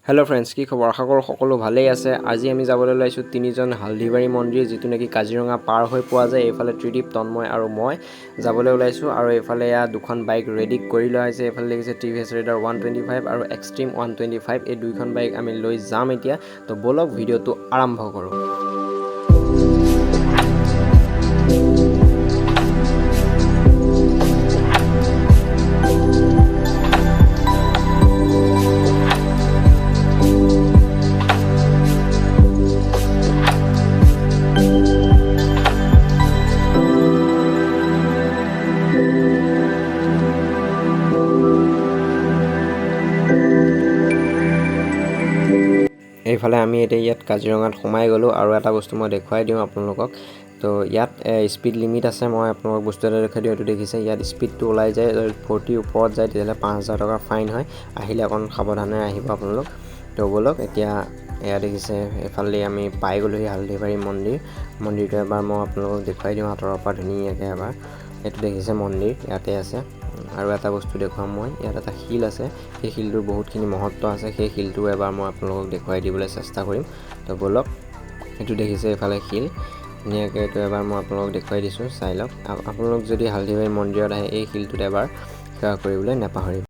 hello friends की खबर आशा करो सकलो भाले আছে আজি আমি যাবলৈ লাইছো তিনিজন হালদিবাৰী মন্দিৰ যেটো নেকি কাজিৰঙা পাৰ হৈ পোৱা যায় এফালে ত্ৰিদীপ তন্ময় আৰু মই যাবলৈ ওলাইছো আৰু এফালে দুখন বাইক ৰেডি কৰি লোৱা হৈছে এফালে লিখিছে টিভিএছ ৰাইডাৰ 125 আৰু এক্সট্ৰিম 125 এই দুইখন বাইক আমি লৈ যাম এতিয়া তো বলক ভিডিওটো আৰম্ভ কৰো এইফালে আমি এতিয়া ইয়াত কাজিৰঙাত সোমাই গলো আৰু এটা বস্তু মই দেখুৱাই দিও আপোনালোকক তো ইয়াত স্পীড লিমিট আছে মই আপোনালোকক বস্তু এটা দেখাই দিও এটো দেখিছে ইয়াত স্পীডটো ওলাই যায় 40 ওপৰত যায় তেতিয়ালে 5000 টকা ফাইন হয় আহিলে অকন সাৱধানে আহিব আপোনালোক তো বলক এতিয়া এয়া দেখিছে এফালে আমি পাই গলো হালদিবাৰী মন্দিৰটো এবাৰ মই আপোনালোকক দেখুৱাই দিও হাতৰ পৰা ধুনীয়াকৈ এবাৰ এটো দেখিছে মন্দিৰ ইয়াতে আছে আৰু এটা বস্তু দেখুৱাম মই ইয়াত এটা হিল আছে সেই হিলটোৰ বহুতখিনি মহত্ব আছে সেই হিলটো এবাৰ মই আপোনালোকক দেখুৱাই দিবলৈ চেষ্টা কৰিম তো বলক এটো দেখিছে এফালে হিল ধুনীয়াকৈ এটো এবাৰ মই আপোনালোকক দেখুৱাই দিছো চাই লওক আপোনালোক যদি হালদিবাৰী মন্দিৰত আহে এই হিলটোত এবাৰ সেৱা কৰিবলৈ নাপাহৰিব